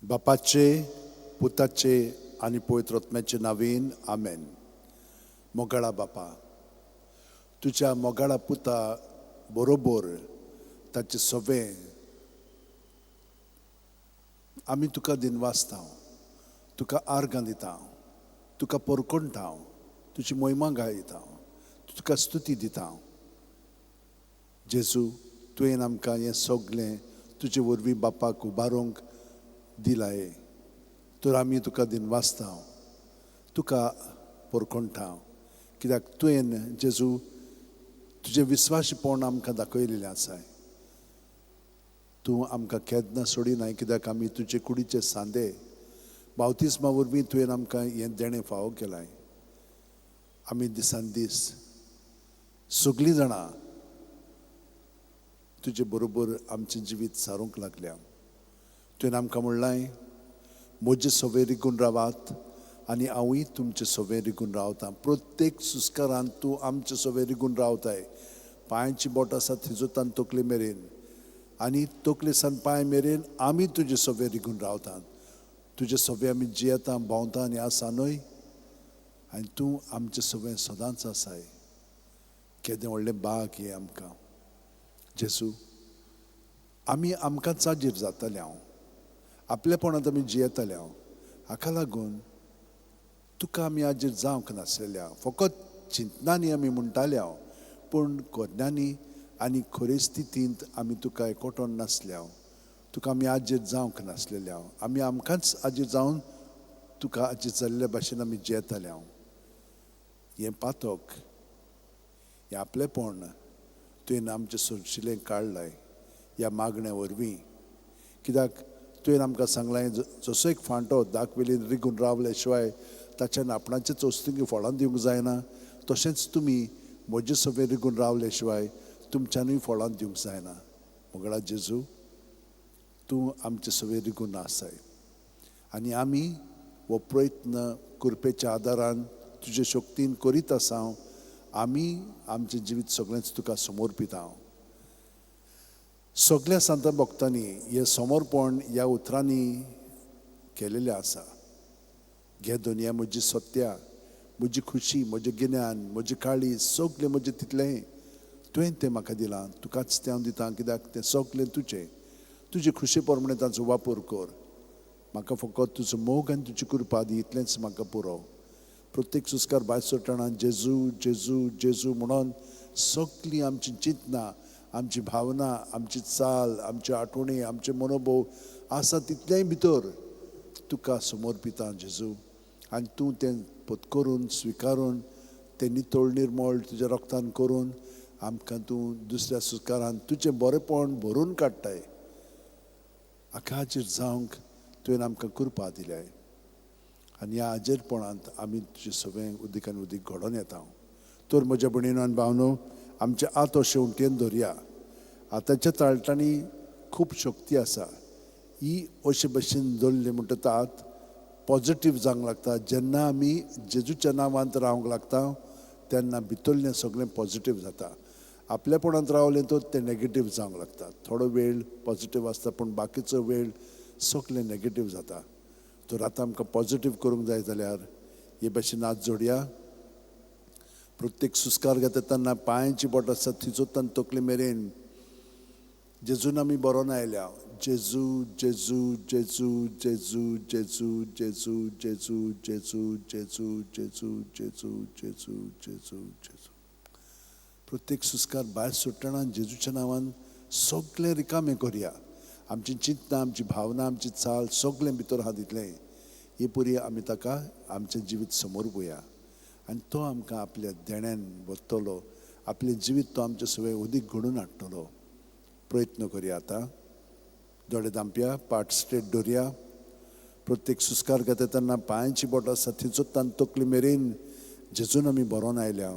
बापाचे, पुताचे आनी पवित्र आत्म्याचे नांवेन आमेन. मोगाळा बापा, तुझ्या मोगाळा पुता बरोबर ताचे सवें आमी तुका दिनवासता, तुका आर्गां दिता, तुका परकोणटा, तुजी मोहिमा गायता, तुका स्तुती दिता. जेजू, तुवें आमकां हें सगळें तुजे वरवीं बापाक उबारूंक दिलाय. तर आमी तुका दिनवासता, तुका परकोणटा, कित्याक तुवें जेजू तुजें विस्वाशीपण आमकां दाखयलेलें आसा. तूं आमकां केन्ना सोडिनाय, कित्याक आमी तुजे कुडीचे सांदे. बावतिस्मा वरवीं तुवें आमकां हें देणें फावो केलाय. आमी दिसान दीस सगळीं जाणां तुजे बरोबर आमचें जिवीत सारूंक लागल्या. तुवें आमकां म्हणलाय, म्हजे सवे रिगून रावात आनी हांवूय तुमचे सवे रिगून रावतां. प्रत्येक सुस्कारांत तूं आमचे सवे रिगून रावताय. पांयांची बोट आसा थिजोतान तकले मेरेन, आनी तकले सान पांय मेरेन आमी तुजे सवे रिगून रावतात. तुजे सवे आमी जियेता, भोंवता आनी आसा न्हय. आनी तूं आमचे सवे सदांच आसाय. केदें व्हडलें बाग हें आमकां. जेजू, आमी आमकांच जागीर जाताले हांव, आपलेपणांत आमी जियेताले हांव. हाका लागून तुका आमी आजीर जावंक नासलेले हांव. फकत चिंतनांनी आमी म्हणटाले हांव, पूण कोन्यांनी आनी खरे स्थितींत आमी तुका एकवटोन नासले हांव. तुका आमी आजीर जावंक नासलेले हांव. आमी आमकांच आजीर जावन तुका आजीर जाल्ले भाशेन आमी जियेताले हांव. हें पातक, हें आपलेपण तुवें आमचें सोडशिलें काडलाय ह्या मागण्या वरवीं. कित्याक तुवें आमकां सांगलां, जसो एक फांटो दाखवेलीन रिगून रावले शिवाय ताच्यान आपणाचेच वस्तुंकी फळां दिवंक जायना, तशेंच तुमी म्हजे सवे रिगून रावले शिवाय तुमच्यांनूय फळां दिवंक जायना. मोगळा जेजू, तूं आमचे सवे रिगून आसाय. आनी आमी हो प्रयत्न कृपेच्या आदारान तुजे शक्तीन करीत आसा. आमी आमचें जिवीत सगळेंच तुका समर्पिता. सगळ्या संत भक्तांनी हे समर्पण ह्या उतरांनी केलेलें आसा. घे दुनिया म्हजी सत्या, म्हजी खुशी, म्हजें गिन्यान, म्हजी काळी, सगळें म्हजें तितलें तुवें तें म्हाका दिलां. तुकाच तें हांव दितां, कित्याक तें सगळें तुजें. तुजे खुशी प्रमाणें ताचो वापर कर. म्हाका फकत तुजो मोग आनी तुजी कृपा दी, इतलेंच म्हाका पुरो. प्रत्येक सुस्कार भायर सरतना जेजू जेजू जेजू म्हणून सगळीं आमची चिंतनां, आमची भावना, आमची चाल, आमची आठवणी, आमचे मनोभव आसा तितलेंय भितर तुका समर्पिता जेजू. आनी तूं तें पत्करून स्विकारून तें नितळ निर्मळ तुज्या रक्तान करून आमकां तूं दुसऱ्या सुस्कारांत तुजें बरेंपण भरून काडटाय. हाका हाजेर जावंक तुवें आमकां कृपा दिल्याय. आनी ह्या हाजेरपणांत आमी तुजें सगळें उदीक आनी उदीक घडोवन येता. तर म्हज्या भयणीनो आनी भावनो, आमचे आतो शेवटेन धरया. आतांच्या चालटांनी खूब शक्ती आसा. ही अशे भशेन धरली म्हणटात पॉजिटीव जावंक लागता. जेन्ना आमी जेजूच्या नांवांत रावंक लागता तेन्ना भितरलें सगळें पॉजिटीव जाता. आपलेपणांत रावलें तर तें नेगेटीव जावंक लागता. थोडो वेळ पॉजिटीव आसता, पूण बाकीचो वेळ सगळें नेगेटीव जाता. तर आतां आमकां पॉजिटीव करूंक जाय जाल्यार हे भशेन हात जोडया. प्रत्येक सुस्कार घेता तेन्ना पांयांची बोट आसा थिजोतान तकले मेरेन जेजून आमी बरोवन आयल्या. जेजू जेजू जेजू जेजू जेजू जेजू जेजू जेजू जेजू जेजू जेजू जेजू जेजू जेजू. प्रत्येक सुस्कार भायर सुट्टना जेजूच्या नांवान सगळें रिकामें करया. आमची चिंतना, आमची भावना, आमची चाल सगळें भितर आहा तितलें हे पुरी आमी ताका आमचें जिवीत समोरपुया. आनी तो आमकां आपल्या देण्यान भरतलो. आपलें जिवीत तो आमचे सगळें उदीक घडोवन हाडटलो. प्रयत्न करया. आतां दोळे धांपया, पाट स्ट्रेट दवरया. प्रत्येक सुस्कार घेता तेन्ना पांयांची बोट आसा थिजोतान तकले मेरेन जेजून आमी बरोवन आयल्या.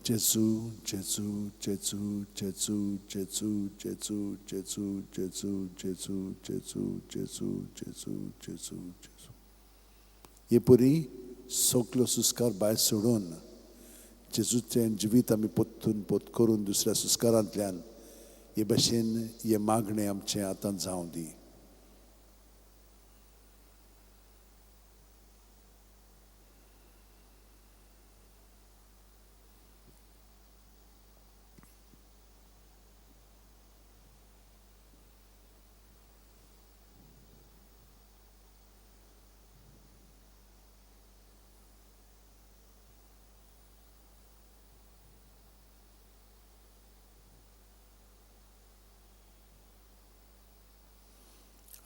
जेजू जेजू जेजू जेजू जेजू जेजू जेजू जेजू जेजू जेजू जेजू जेजू जेजू जेजू. हे पुरी सगळो सुस्कार भायर सोडून जेजूचें जिवीत आमी पोत्तून पोत करून दुसऱ्या सुस्कारांतल्यान हे भशेन हे मागणें आमचें आतां जावं दी.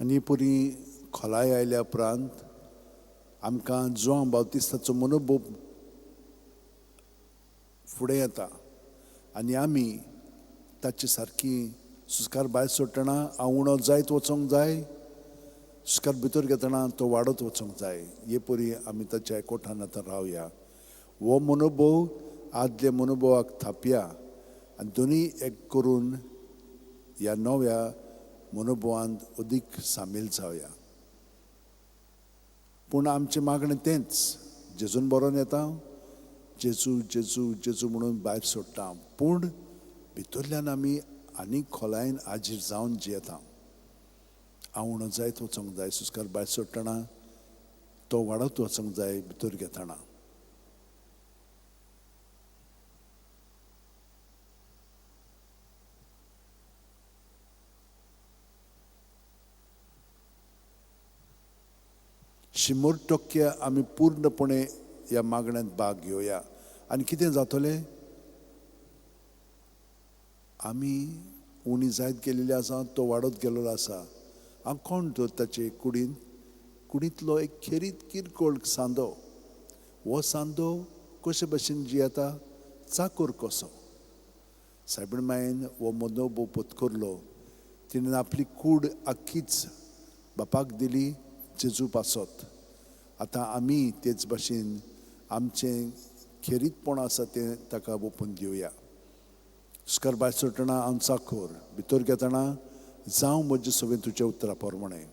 आनी पुरी खोलाय आयल्या उपरांत आमकां जोआंव बावतिस्ताचो मनोभव फुडें येता आनी आमी ताची सारकी सुस्कार भायर सोडटना हांव उणो जायत वचोंक जाय, सुस्कार भितर घेतना तो वाडत वचोंक जाय, हे परी आमी ताच्या एकवटान आतां रावया. हो मनोभव आदल्या मनोभवाक थापया आनी दोनी एक करून ह्या नव्या मनोभवांत अदीक सामील जावया. पूण आमचें मागणें तेंच, जेजून बरोवन येता, जेजू जेजू जेजू म्हणून भायर सोडटा, पूण भितरल्यान आमी आनीक खोलायेन हाजीर जावन जियेता. हांव उणो जायत वचोंक जाय, सुस्कार भायर सोडटना तो वाडत वचोंक जाय भितर घेतना. शिमोर टक्के आमी पूर्णपणे ह्या मागण्यांत भाग घेवया. आनी कितें जातलें? आमी उणी जायत गेलेली आसा, तो वाडत गेलेलो आसा. हांव कोण तर ताचे कुडींतलो एक खेरीत किरकोळ सांदो. हो सांदो कशे भशेन जियेता, चाकर कसो. सायबीण मायन हो मनोभव पत्करलो. तिणें आपली कूड आख्खीच बापाक दिली, जेजू पासत. आतां आमी तेच भाशेन आमचें खेरीतपण आसा तें ताका ओपून दिवया. सुस्कार भायर सोडटना हांव चाकर, भितर घेतना जावं म्हजे सगळें तुज्या उतरा प्रमाणें.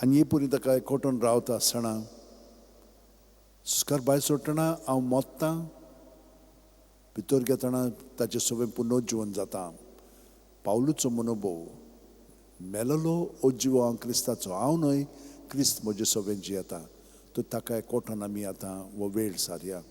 आनी हे परी ताका एकवटून रावता आसतना सुस्कार भायर सोडटना हांव मोत्तां, भितर घेतना ताचें सगळें पुनर्जीवन जाता. पावलूचो मनोभव, मेलोलो हो जिवो हांव क्रिस्ताचो, हांव न्हय क्रिस्त म्हजें सगळें जियेता. तो ताका एकवटान आमी आतां हो वेळ सारया.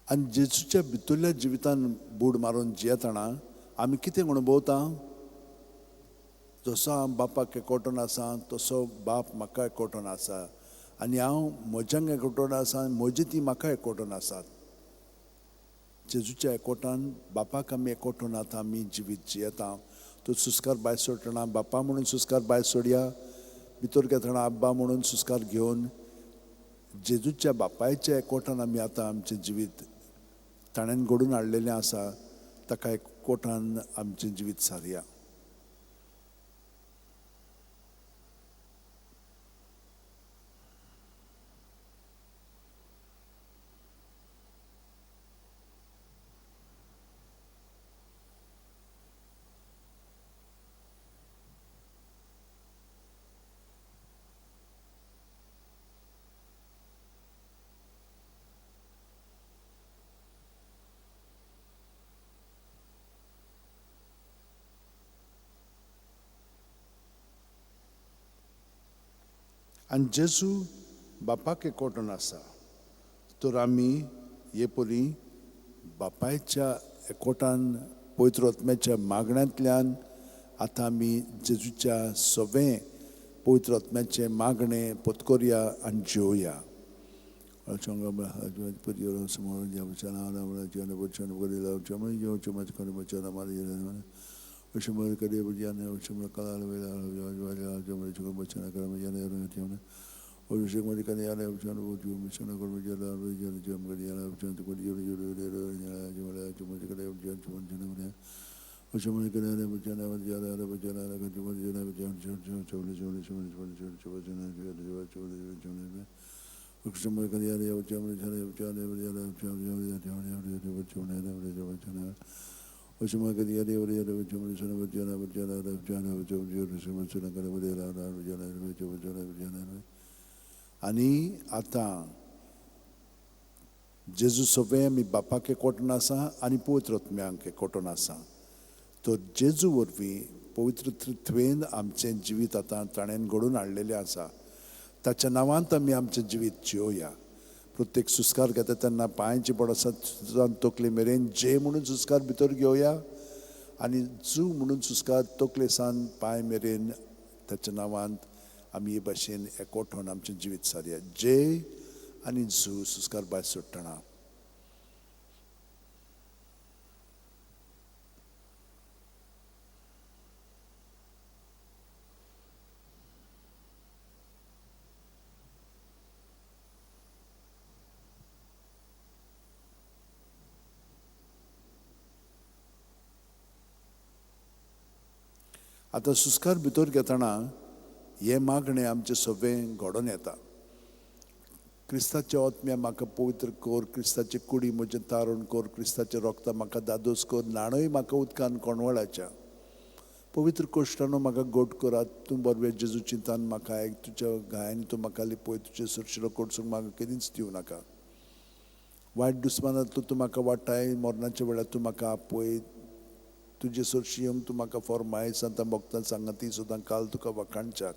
आनी जेजूच्या भितरल्या जिवितान बूड मारून जियेतना आमी कितें अणभवता? जसो हांव बापाक एकवटून आसा तसो बाप म्हाका एकवटून आसा आनी हांव म्हज्यांक एकवटून आसा आनी म्हजी ती म्हाका एकवटून आसात. जेजूच्या एकवटान बापाक आमी एकवटून आतां आमी जिवीत जियेता. तो सुस्कार भायर सोडटना बापा म्हणून सुस्कार भायर सोडया, भितर घेतना आब्बा म्हणून सुस्कार घेवन जेजूच्या बापायच्या एकवटान आमी आतां आमचें जिवीत ताणें घडोवन हाडलेलें आसा, ताका एकवटान आमचें जिवीत सारया. आनी जेजू बापाक एकवटून आसा, तर आमी हे परी बापायच्या एकवटान पवित्र आत्म्याच्या मागण्यांतल्यान आतां आमी जेजूच्या सगळें पवित्र आत्म्याचें मागणें पत्करया आनी जेवया. Oshimori kari bujana oshimori kala vela bujana kara Oshimori kari ala bujana buju mishana kara bujana bujana jam kari ala bujana kari jumala jumala kari bujana Oshimori kari ala bujana bujana ala bujana ala bujana bujana आणि आता जेजू सगळें आमी बापाक एकवटून आसा आनी पवित्र आत्म्यांक एकवटून आसा. तो जेजू वरवीं पवित्र त्रित्वेन आमचें जिवीत आतां ताणें घडोवन हाडलेलें आसा. ताच्या नांवांत आमी आमचें जिवीत जियोया. प्रत्येक सुस्कार घेता तेन्ना पांयाची बोट आसा तकले मेरेन जे म्हणून सुस्कार भितर घेवया आनी जू म्हणून सुस्कार तकले सावन पांय मेरेन ताच्या नांवांत आमी हे भाशेन एकवटून आमचें जिवीत सारया. जे आनी जू सुस्कार भायर सोडटना आतां सुस्कार भितर घेतना हे मागणें आमचें सगळें घडोवन येता. क्रिस्ताचे आत्म्या म्हाका पवित्र कर, क्रिस्ताची कुडी म्हजें तारण कर, क्रिस्ताचें रोगता म्हाका दादोस कर, न्हाणय म्हाका उदकान कोणवळाच्या. पवित्र कोश्टानो म्हाका गोड करात, तूं बरवें जेजू चिंतान म्हाका आयक, तुज्या गायांनी तूं म्हाका लिपय, तुजे सुरशिरो कोडसूंक म्हाका केदींच दिवं नाका. वायट दुस्मानांतलो तूं म्हाका वाटाय, मरणाच्या वेळार तूं म्हाका आपय, तुजे सुरशी येवंक तूं म्हाका फॉर्माय, संतां भक्तां सांगाती सुद्दां काल तुका वखाणच्याक.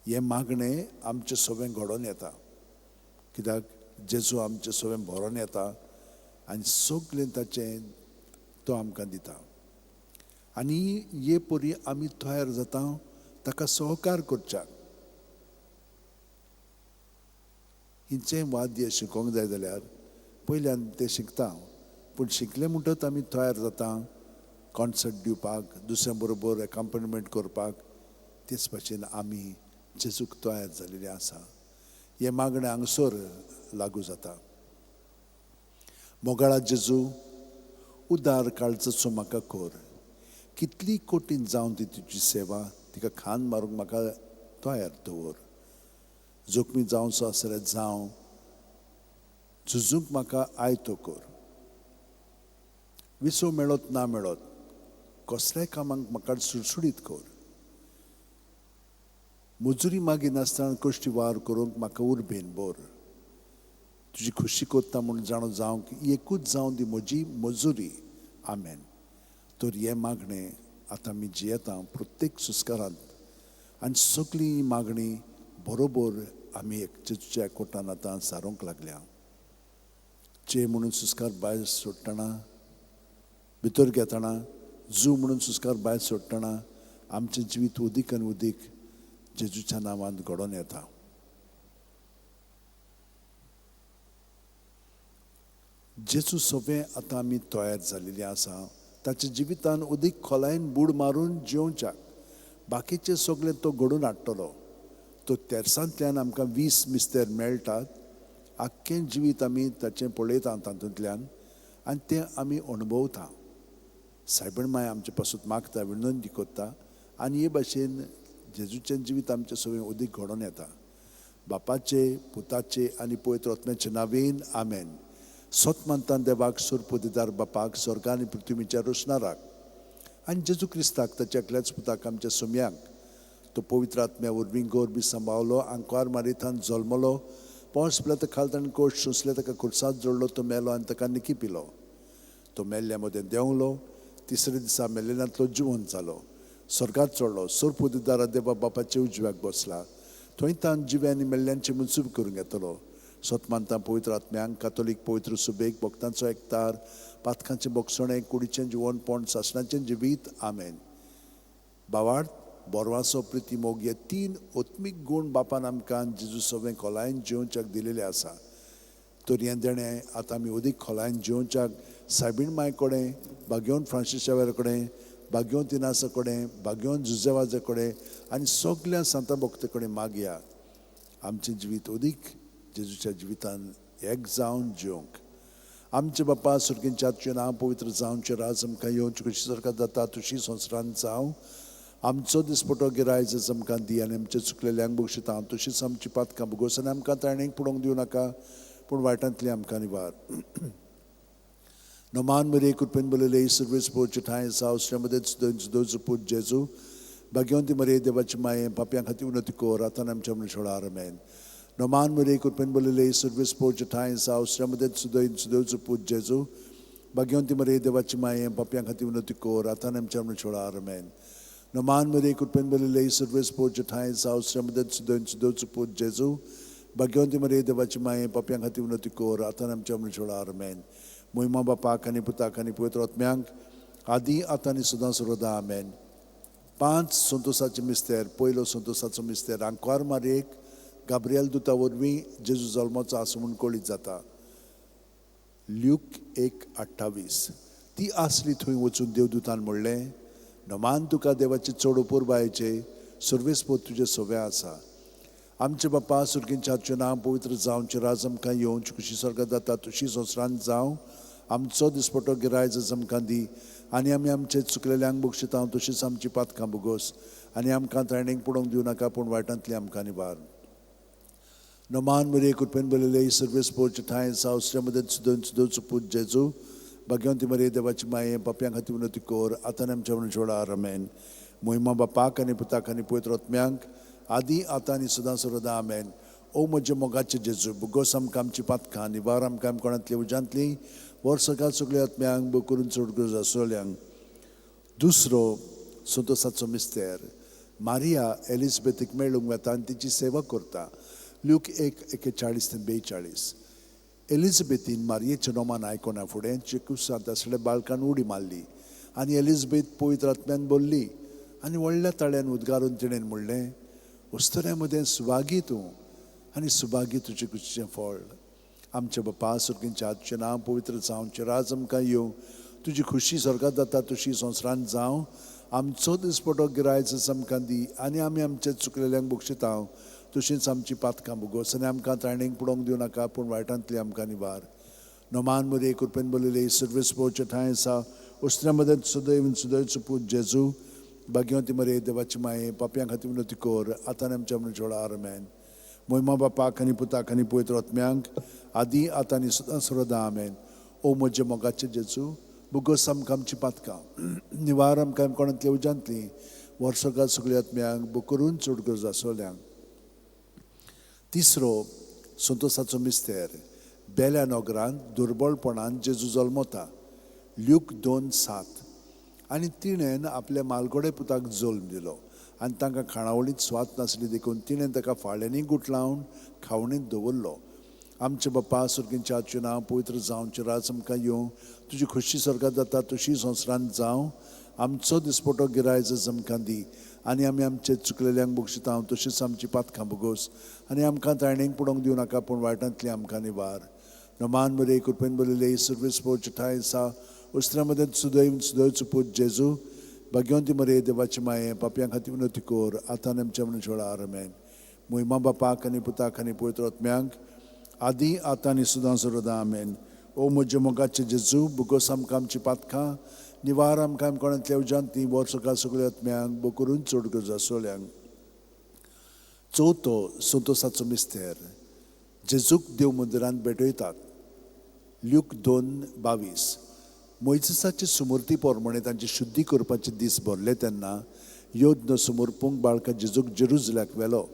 हे मागणें आमचें सगळें घडोवन येता. कित्याक जेजू आमचें सगळें भरोन येता आनी सगळें ताचें तो आमकां दिता. आनी हे परी आमी तयार जाता ताका सहकार करच्याक. हिंचें वाद्य शिकोवंक जाय जाल्यार पयल्यान तें शिकता, पूण शिकले म्हणटच आमी तयार जाता कॉन्सर्ट दिवपाक, दुसऱ्या बरोबर एकम्पॅनिमेंट करपाक. तेच भाशेन आमी जेजूक तयार जाल्लेले आसा. हे मागणें हांगसर लागू जाता. मोगाळा जेजू, उदार काळजाचो म्हाका कर. कितली कठीण जावं ती तुजी सेवा, तिका खान मारूंक म्हाका तयार दवर. जोखमी जावचो आसा जाल्यार जावं, झुजूंक म्हाका आयतो कर. विसो मेळत ना मेळत कसल्याय कामाक म्हाका सुडसुडीत कर. मजुरी मागी नासतना कश्टी वार करूंक म्हाका उर्बेन बोर. तुजी खुशी कोत्ता म्हूण जाणो जावंक एकूच जावं दी म्हजी मजुरी. आमेन. तर हे मागणें आतां आमी जियेता प्रत्येक सुस्कारांत आनी सगळी मागणी बरोबर आमी जेजूच्या एकवटान आतां सारूंक लागल्या. जे म्हणून सुस्कार भायर सोडटना, भितर घेतना, जू म्हणून सुस्कार भायर सोडटना आमचें जिवीत उदीक आनी उदीक जेजूच्या नांवांत घडोवन येता. जेजू सगळें आतां आमी तयार जाल्लेलीं आसा. ताच्या जिवितान उदीक खोलायेन बूड मारून जिवच्याक. बाकीचें सगळें तो घडोवन हाडटलो. तो तेरसांतल्यान आमकां 20 मिस्तेर मेळटात. आख्खें जिवीत आमी ताचें पळयता तातूंतल्यान आनी तें आमी अणभवता. सायबीण माय आमचे पासून मागता, विनंती कोत्ता आनी हे भाशेन जेजूचें जिवीत आमचें सगळें उदीक घडोवन येता. बापाचे, पुताचे आनी पवित्र आत्म्याचे नांवेन आमेन. सोत मानता देवाक, सुरपोतीदार बापाक, स्वर्ग आनी पृथ्वीच्या रोशनाराक आनी जेजू क्रिस्ताक ताच्या एकल्याच पुताक आमच्या सुम्यांक तो पवित्र आत्म्या वरवीं गोरबी सांबाळलो, आंकार मारितान जल्मलो, पोंस पिला खाल ताणें कोश सोंसले, ताका खुर्सात जोडलो, तो मेलो आनी ताका निकी पिलो. तो मेल्ल्या मदें देंवलो, तिसरे दिसा मेल्लेल्यांतलो जिवंत जालो, स्वर्गात चडलो, सुरपोतीदारा देवा बापाचे उजव्याक बसला. थंय तान जिव्यांनी मेल्ल्यांची मुनसूब करूंक येतलो. सोतमानता पवित्र आत्म्यांक, कातोलीक पवित्र सुबेक, भक्तांचो एकतार, पातकांचें बोगसणें, कुडीचें जिवणपण, सासणाचें जिवीत. आमेन. बावार्थ, बोरवासो, प्रिती, मोग हे 3 ओत्मीक गूण बापान आमकां जेजू सगळें खोलायेन जिवच्याक दिलेलें आसा. तर हें देणें आतां आमी उदीक खोलायेन जिवच्याक सायबीण माय कडेन, बागेवन फ्रांसीस कडेन, बागेवन तिनासा कडेन, बागेवन जुजेवाजे कडेन आनी सगळ्या सांता भक्तां कडेन मागया. आमचें जिवीत उदीक जेजूच्या जिवितान एक जावन जिवंक. आमचे बापा सुर्गींच्या तुजें नांव पवित्र जावचें, राज आमकां येवचें, कशी स्वर्गांत जाता तशी संवसारांत जावं. आमचो दिसपटो गिरायज आमकां दी आनी आमचे चुकलेल्यांक बक्षिता हांव तशीच आमची पातकां भुगोस आनी आमकां ताणेंक पडोवंक दिवं नाका पूण वायटांतली आमकां निवार No man me recuperen belele service poche ठाय सावस्ट्यामध्ये सुद्धा पूज जेजू भाग्यवंती मरे देवाची माये पाप्यां खाती उन्नती कोर आता आमच्या मनशोळा आमेन No man me recuperen belele service poche ठाय सावस्ट्यामध्ये सुद्धा पूज जेजू भाग्यवंती मरे देवाची माये पाप्यां खाती उन्नती कोर आता आमच्या मनशोळा आमेन No man me recuperen belele service poche ठाय सावस्ट्यामध्ये सुद्धा पूज जेजू भाग्यवंती मरे देवाची माये पाप्यां खाती उन्नती कोर आता आमच्या मनशोळा आमेन मोहिमा बापाक आनी पुताक आनी पवित्र आत्म्यांक आदी आतां आनी सदां सर्वदा आमेन 5 संतोसाचे मिस्तेर पयलो संतोसाचो मिस्तेर आंकवार मारयेक गाब्रिएल दुता वरवीं जेजू जल्माचो आसूं म्हूण कळीत जाता ल्यूक 1:28 ती आसली थंय वचून देवदूतान म्हणलें नमान तुका देवाचे चड उपर बायचे सर्वेस्पोत तुजे सव्या आसा आमचे बापा सुर्गींच्या हातचें नांव पवित्र जावचें राज आमकां येवंच खुशी स्वर्गांत जाता तशी संवसारांत जावं आमचो दिसपटो गिरायज आमकां दी आनी आमी आमचे चुकलेल्यांक बक्षिता तशीच आमची पातकां भुगोस आनी आमकां ताणेंक पडोवंक दिवं नाका पूण वायटांतली आमकां निवार नमान मेरे कृपेन बलयले सर्वेस पोच ठाय सावस्ट्यामध्ये सुद्धा पूज जेजू भाग्यवंती मरे देवाची माये पाप्यां खातीर उन्नती कोर आतां आमच्या मनशोळा आमेन मोहिमा बापाक आनी पुताक आनी पवित्र आत्म्यांक आदी आतां आनी सदां सर्वदा आमेन ओ म्हजे मोगाचे जेजू भुगोस आमकां आमची पातकां निवार आमकां कोणांतली उजांतली वर सकाळ सगळ्या आत्म्यांक बो करून चड गरज आसोल्यांक दुसरो संतोसाचो मिस्तेर मारिया एलिझबेथीक मेळूंक वता आनी तिची सेवा करता ल्यूक 1:41-42 एलिझबेथीन मारियेचें नोमान आयकोना फुडें चिकुसांत आसल्या बाळकान उडी मारली आनी एलिझबेथ पवित्र आत्म्यान बोल्ली आनी व्हडल्या ताळ्यान उद्गारून तिणेन म्हणलें उस्तऱ्या मदें सुवागी तूं आनी सुभागी तुजें कुशीचें फळ आमच्या बापा सुर्गींच्या हातचें नांव पवित्र जावचें राज आमकां येवं तुजी खुशी स्वर्गांत जाता तशी संवसारांत जावं आमचो दिसपटो गिरायज आमकां दी आनी आमी आमचे चुकलेल्यांक बक्षिता तशींच आमची पातकां भुगोस आनी आमकां ताणेंक पडोवंक दिवं नाका पूण वायटांतली आमकां निवार नोमान मरे कृपेन बलयले सर्वेस पोवचे ठाय आसा उस्त्र्या मदें सुदैव पूज जेजू भाग्यवंती मरे देवाची माये पाप्यां खातीर उन्नती कोर आतां आमच्या मनशोळा आमेन मोहिमा बापाक आनी पुताक आनी पवित्र आत्म्यांक आदी आतां आनी सदां सर्वदा आमेन ओ म्हजे मोगाचे जेजू भुगोस आमकां आमची पातकां निवार आमकां कोणांतली उजांतली वर्सकाल सगळ्या आत्म्यांक बो करून चड गरज आसोल्यांक तिसरो संतोसाचो मिस्तेर बेल्या नोगरांत दुर्बळपणान जेजू जल्मता ल्यूक 2:7 आनी तिणेन आपल्या मालगोडे पुताक जल्म दिलो आनी तांकां खाणावळींत स्वात नासली देखून तिणें ताका फाळ्यांनी गुट लावन खावणींत दवरलो आमचे बापा सुर्गींच्या हातचें नांव पवित्र जावचें राज आमकां येवं तुजी खुशी स्वर्गांत जाता तशी संवसारांत जावं आमचो दिसपटो गिरायज आमकां दी आनी आमी आमचे चुकलेल्यांक बक्षिता तशीच आमची पातकां भुगोस आनी आमकां ताणेंक पडोवंक दिवं नाका पूण वायटांतली आमकां निवार नमान मरे कृपेन बलयले सर्वेस पोवचे ठाय आसा उस्त्र्या मदें सुदैव पूज जेजू भाग्यवंती मरे देवाची माये पाप्यां खातीर उन्नती कोर आतां आमच्या मनशोळा आमेन मोहिमा बापाक आनी पुताक आनी पवित्र आत्म्यांक आदी आतां आनी सदां सर्वदा आमेन ओ म्हजे मोगाचे जेजू भुगोस आमकां आमची पातकां निवार आमकां कोणांतल्या उजांती वर्सकाल सगळ्या आत्म्यांक बो करून चड गरज आसोल्यांक चवथो संतोसाचो मिस्तेर जेजूक देव मंदिरांत भेटयतात ल्यूक 2:22 मोइसेसाचे सुमूर्ती पोरमणे तांचे शुद्धी करपाचे दीस भरले तेन्ना योद्न समोर पुंग बाळका जेजूक जेरुसलेमाक व्हेलो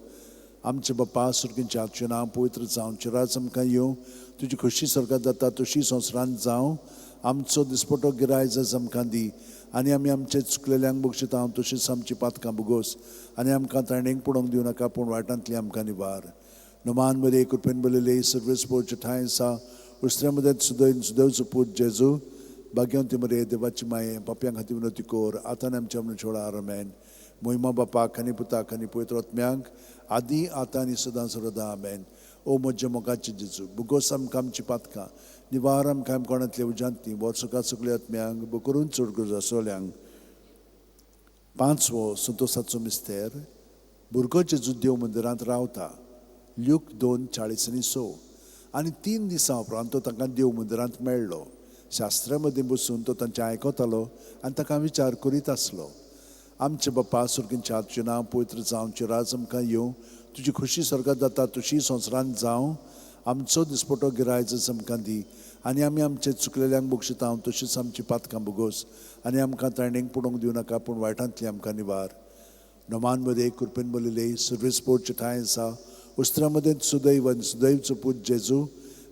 आमचे बापा सुर्गींच्या हातचें नांव पवित्र जावचें राज आमकां येवं तुजी खुशी स्वर्गांत जाता तशी संवसारांत जावं आमचो दिसपटो गिरायज आमकां दी आनी आमी आमचे चुकलेल्यांक बक्षिता तशीच आमची पातकां भुगोस आनी आमकां ताणेंक पडोवंक दिवं नाका पूण वायटांतली आमकां निवार नमान मरे कृपेन बलयले सर्वेस पोवचे ठाय आसा उस्त्र्या मदें सुदैव पूज जेजू भाग्यवंती मरे देवाची माये पाप्यां खातीर उन्नती कोर आतां आमच्या मनशोळा आमेन मोहिमा बापाक आनी पुताक आनी पवित्र आत्म्यांक आदी आतां आनी सदां सर्वदा आमेन ओ म्हजे मोगाचे जेजू भुगोस आमकां आमची पातकां निवार आमकां कोणांतली उजांतली वर्सकाल सगळ्या आत्म्यांक बो करून चड गरज आसोल्यांक पांचवो संतोसाचो मिस्तेर भुरगो जेजू देव मंदिरांत रावता ल्यूक 2:40-6 आनी 3 दिसां उपरांत तो तांकां देव मंदिरांत मेळ्ळो शास्त्रा मदीं बसून तो तांचें आयकतालो आनी ताका विचार करीत आसलो आमचे बाप्पा सुर्गींच्या आजचे नांव पवित्र जावचे राज आमकां येवं तुजी खुशी स्वर्गात जाता तशी संवसारांत जावं आमचो दिसपटो गिरायज आमकां दी आनी आमी आमचे चुकलेल्यांक बक्षिता हांव तशीच आमची पातकां भोगोस आनी आमकां ताणेंक पडोवंक दिवं नाका पूण वायटांतली आमकां निवार नोमान मध्ये कृपेन बोलिले सर्वेस पोटचे ठाय आसा उस्त्रामध्ये सुदैव आनी सुदैवचो पूत जेजू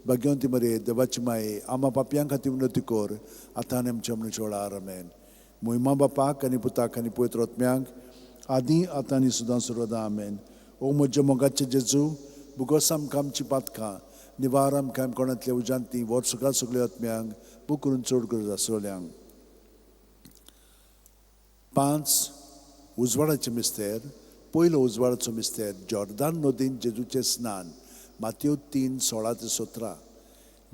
भाग्यवंती मरे देवाची माये आमा पापयां खातीर उन्नती कोर आतां आनी आमच्या मनीस वेळार आमेन मोहिमा बापाक आनी पुताक आनी पवित्र आत्म्याक आदी आतां आनी सुद्दां सर्वदा आमेन ओ म्हज्या मोगाचे जेजू बुगोस आमकां आमची पातकां निवार आमकां कोणांतल्या उजांती वर सगळ्या सगळ्या आत्म्यांक बूक करून चड गरज आसोल्यांक 5 उजवाडाचें मिस्तेर पयलो उजवाडाचो मिस्तेर जॉर्दान नदीन जेजूचें स्नान मातयो 3:16-17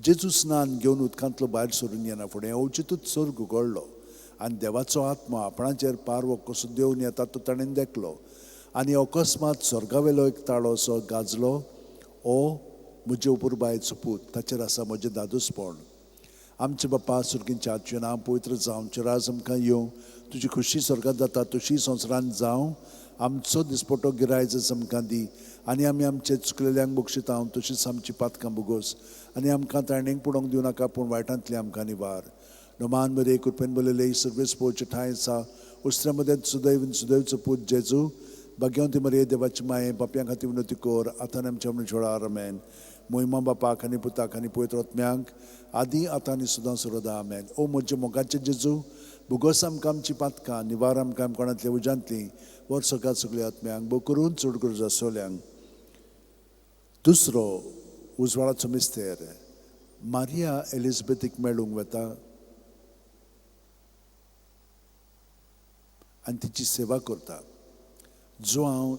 जेजू स्नान घेवन उदकांतलो भायर सरून येना फुडें अवचितूच सर्ग उगडलो आनी देवाचो आत्मा आपणाचेर पारवो कसो देंवन येता तो ताणें देखलो आनी अकस्मात स्वर्गावेलो एक ताळो असो गाजलो ओ म्हजे उपुरबायेचो पूत ताचेर आसा म्हजें दादूसपण आमचे बाप्पा सुर्गींच्या आजचें नांव पवित्र जावचें राज आमकां येवं तुजी खुशी स्वर्गात जाता तशी संवसारांत जावं आमचो दिसपटो गिरायज आमकां दी आनी आमी आमचे चुकलेल्यांक बक्षिता हांव तशीच आमची पातकां भोगोस आनी आमकां ताणेंक पडोवंक दिवं नाका पूण वायटांतली आमकां निवार नोमान मध्ये कृपेन बोलिले सर्वेस पोवचे ठाय आसा उस्त्रा मध्ये सुदैवचो पूत जेजू भाग्यवंती मरे देवाची माये पापयां खातीर उन्नती कोर आतां आनी आमच्या मनीस वेळार आमेन मोहिमा बापाक आनी पुताक आनी पवित्र आत्म्यांक आदी आतां आनी सुद्दां सर्वदा आमेन ओ म्हजे मोगाचे जेजू भुगोस आमकां आमची पातकां निवार आमकां कोणांतल्या उजांतली वर सगळ्या सगळ्या आत्म्यांक बो करून चड गरज आसोल्यांक दुसरो उजवाडाचो मिस्तेर मारिया एलिझाबेथीक मेळूंक वता आनी तिची सेवा करता जो हांव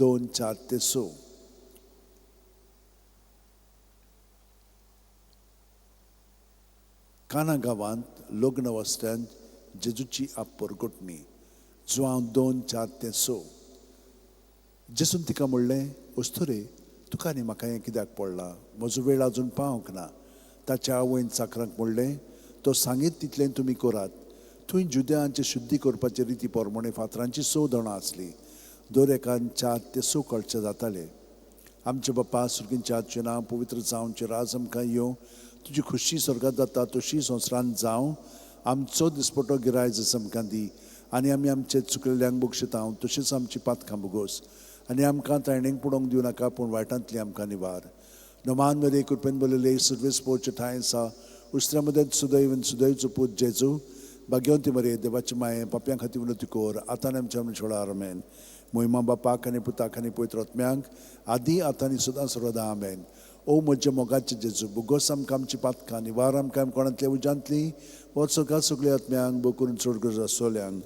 2:4-6 काना गांवांत लग्न वस्त्यान जेजूची परगोटणी जो हांव 2:4-6 जेजून तिका म्हणलें अस्तुरे तुका आनी म्हाका हें कित्याक पडलां म्हजो वेळ आजून पावंक ना ताच्या आवयन चाकरांक म्हणलें तो सांगीत तितलें तुमी करात थंय जुद्यांचे शुद्धी करपाचे रिती पोरमणे फातरांची 6 जाणां आसलीं दर एकान 4-6 कळचे जाताले आमचे बाप्पा सुर्गींच्या आजचें नांव पवित्र जावचें राज आमकां येवं तुजी खुशी स्वर्गात जाता तशी संवसारांत जावं आमचो दिसपटो गिरायज आमकां दी आनी आमी आमचे चुकलेल्यांक बक्षिता हांव तशीच आमची पातकां भोगोस आनी आमकां ताणेंक पडोवंक दिवं नाका पूण वायटांतली आमकां निवार नोमान मध्ये कृपेन बोलिले सर्वेस पोवचे ठाय आसा उस्त्रा मध्ये सुदैवचो पूत जेजू भाग्यवंती मरे देवाची माये पापयां खातीर उन्नती कोर आतां आनी आमच्या मनीस वेळार आमेन मोहिमा बापाक आनी पुताक आनी पवित्र आत्म्यांक आदी आतां आनी सुद्दां सर्वदा आमेन ओ म्हजे मोगाचे जेजू भुगोस आमकां आमची पातकां निवार आमकां कोणांतल्या उजांतली वर सगळ्या आत्म्यांक बो करून चड गरज आसोल्यांक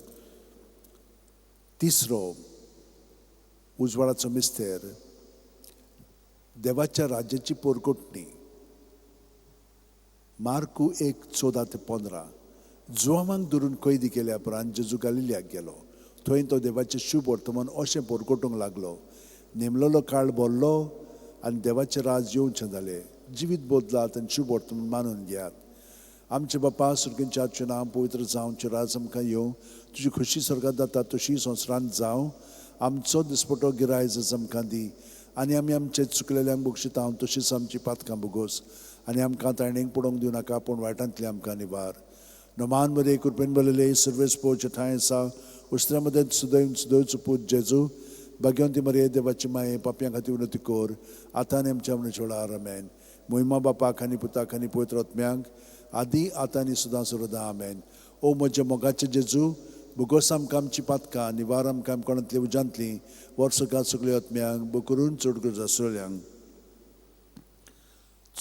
तिसरो उजवाडाचो मिस्तेर देवाच्या राज्याची परगोटणी मार्कू 1:14-15 जुआमांक धरून कैदी केल्या उपरांत जेजू गालिल्याक गेलो थंय तो देवाचें शुभ वर्तमान अशें परगोटूंक लागलो नेमलेलो काळ भरलो आनी देवाचें राज येवचें जालें जिवीत बदलात आनी शुभ वर्तमान मानून घेयात आमचे बाप्पा सुर्गींच्या आजचें नांव पवित्र जावचें राज आमकां येवं तुजी खुशी स्वर्गात जाता तशी संवसारांत जावं आमचो दिसपटो गिरायज आमकां दी आनी आमी आमचे चुकलेल्यांक बक्षिता हांव तशीच आमची पातकां भोगोस आनी आमकां ताणेंक पडोवंक दिवं नाका पूण वायटांतली आमकां निवार नोमान मध्ये कृपेन बोलिले सर्वेस पोवचे ठाय आसा उस्त्रा मध्ये सुदैवचो पूत जेजू भाग्यवंती मरे देवाची माये पापयां खातीर उन्नती कोर आतां आनी आमच्या मनीस वेळार आमेन मोहिमा बापाक आनी पुताक आनी पवित्र आत्म्यांक आदी आतां आनी सुद्दां सर्वदा आमेन ओ म्हजे मोगाचे जेजू भुगोस आमकां आमची पातकां निवार आमकां कोणांतली उजांतली वर सगळ्या आत्म्यांक बो करून चड गरज आसोल्यांक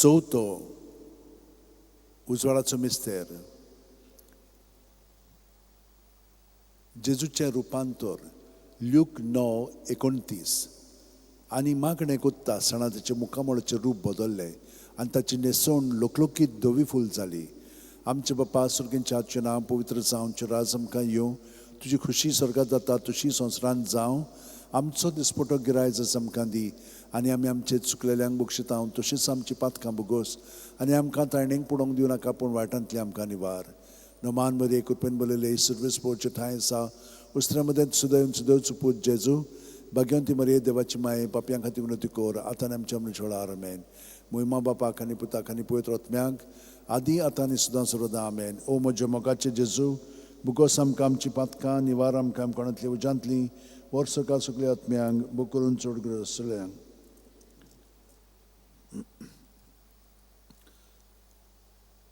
चवथो उजवाडाचो मिस्तेर जेजूचें रुपांतर ल्यूक 9:29 आनी मागणें कोत्ता सणा ताचें मुखामळाचें रूप बदल्लें आनी ताची न्हेसवण लोकलोकीत धवी फूल जाली आमचे बाप्पा सुर्गींच्या आजचें नांव पवित्र जावचें राज आमकां येवं तुजी खुशी स्वर्गात जाता तशी संवसारांत जावं आमचो दिसपटो गिरायज आमकां दी आनी आमी आमचे चुकलेल्यांक बक्षिता हांव तशीच आमची पातकां भोगोस आनी आमकां ताणेंक पडोवंक दिवं नाका पूण वायटांतली आमकां निवार नोमान मध्ये कृपेन बोलिले सर्वेस पोवचे ठाय आसा उस्त्र्यामध्ये सुदैवचं पूज जेजू भाग्यवंती मरिये देवाची माये पापयां खातीर विनंती कर आतां आनी आमच्या मरणा आमेन मोहिमा बापाक आनी पुताक आनी पवित्र आत्म्याक आदी आतां आनी सदां सर्वदा आमेन ओ म्हज्या मोगाचे जेजू बुकोस आमकां आमची पातकां निवार आमकां कोणांतली उजांतली वर्सका सगळ्या आत्म्यांक बूक करून चड गरज आसलेल्यांक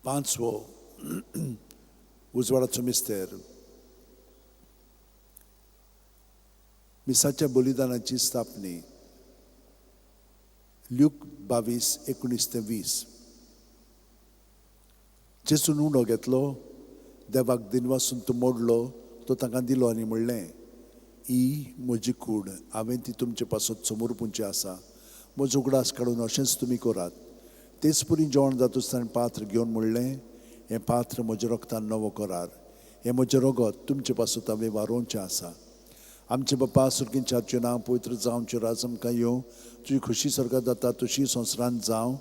पांचवो उजवाडाचो मिस्तेर मिसाच्या बलिदानाची स्थापनी ल्यूक 22:19-20 जेजून उंडो घेतलो देवाक दिन वासून तो मोडलो तो तांकां दिलो आनी म्हणलें ही म्हजी कूड हांवें ती तुमचे पासत समोर पुंची आसा म्हजो उगडास काडून अशेंच तुमी करात तेच पुरी जेवण जाता आसतना पात्र घेवन म्हणलें हें पात्र म्हज्या रगतान नवो करार हें म्हजें रगत तुमचे पासत हांवें वारोवचें आसा आमचे बापा सुर्गींच्या नांव पवित्र जावचें राज आमकां येवं तुजी खुशी स्वर्गांत जाता तशी संवसारांत जावं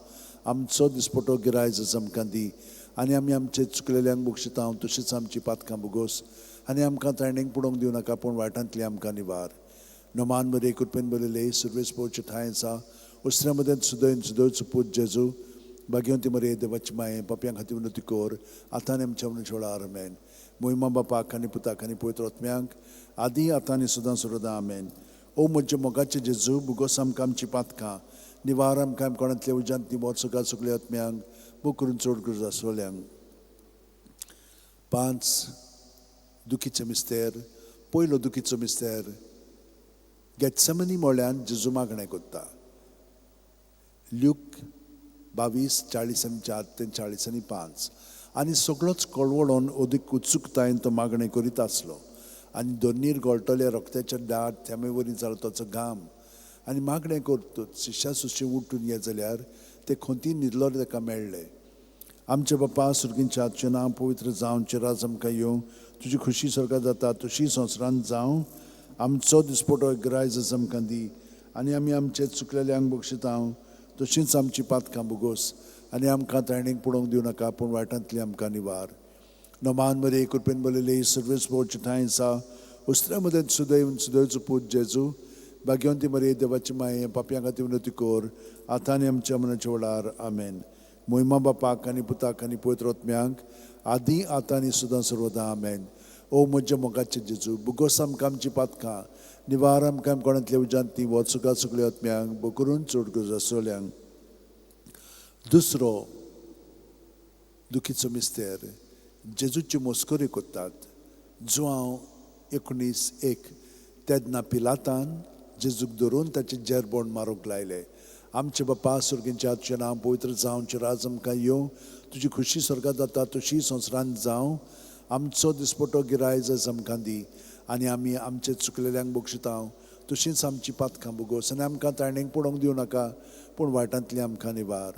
आमचो दिसपटो गिरायज आमकां दी आनी आमी आमचे चुकलेल्यांक बक्षिता तशीच आमची पातकां बुगोस आनी आमकां तायणेक पडोवंक दिवं नाका पूण वायटांतली आमकां निवार नोमान बरे कृपेन बरयले सुरवेस पोवचे ठांय आसा उस्त्र्या मदें सुदैवचो पूज जेजू भाग्यवंती मरिये देवाची माये पापयां खातीर विनंती कर आतां आनी आमच्या मरणा वेळार आमेन मोहिमा बापाक आनी पुताक आनी पवित्र आत्म्यांक आदी आतां आनी सदां सर्वदा आमेन ओ म्हज्या मोगाचे जेजू बुगोस आमकां आमची पातकां निवार आमकां कोणांतल्या उजांत वर्सका सगळ्या आत्म्यांक बूक करून चड गरज आसलेल्यांक 5 दुखीचो मिस्तेर पयलो दुखीचो मिस्तेर गेत्सेमनी मोळ्यान जेजू मागणें करता ल्यूक 22:40-4-40-5 आनी सगळोच कळवळोन ओदीक उत्सुकतायेन तो मागणें करीत आसलो आनी दोनीर गळटले रक्ताचे दाट थेंबे वरी जालो ताचो घाम आनी मागणें करतूच शिश्या सुशी उठून ये जाल्यार ते खोंती न्हिदलो ताका मेळ्ळे आमचे बापा सुर्गींच्या नांव पवित्र जावचें राज आमकां येवं तुजी खुशी स्वर्गांत जाता तशी संवसारांत जावं आमचो दिसपटो गिरायज आमकां दी आनी आमी आमचे चुकलेल्यांक बक्षिता तशींच आमची पातकां बुगोस आनी आमकां तायणेक पडोवंक दिवं नाका पूण वायटांतली आमकां निवार नोमान मरे कृपेन बरयले सर्वेस पोवचे ठांय आसा उस्त्र्या मदें सुदैवचो पूज जेजू भाग्यवंती मरिये देवाची माये पापयां खातीर विनंती कर आतां आनी आमच्या मरणाच्या वेळार आमेन मोहिमा बापाक आनी पुताक आनी पवित्र आत्म्यांक आदी आतां आनी सदां सर्वदा आमेन ओ म्हज्या मोगाचे जेजू बुगोस आमकां आमची पातकां निवार आमकां कोणांतल्या उजांती वर्सका सगळ्या आत्म्यांक बूक करून चड गरज आसलेल्यांक दुसरो दुखीचो मिस्तेर जेजूची मस्करी करतात जुआंव 19:1 तेन्ना पिलातान जेजूक धरून ताचे जेरबोण मारूंक लायले आमचे बापा सुर्गींच्या नांव पवित्र जावचें राज आमकां येवं तुजी खुशी स्वर्गांत जाता तशी संवसारांत जावं आमचो दिसपटो गिरायज आमकां दी आनी आमी आमचे चुकलेल्यांक बक्षिता तशींच आमची पातकां बुगोस आनी आमकां तायणेक पडोवंक दिवं नाका पूण वायटांतली आमकां निवार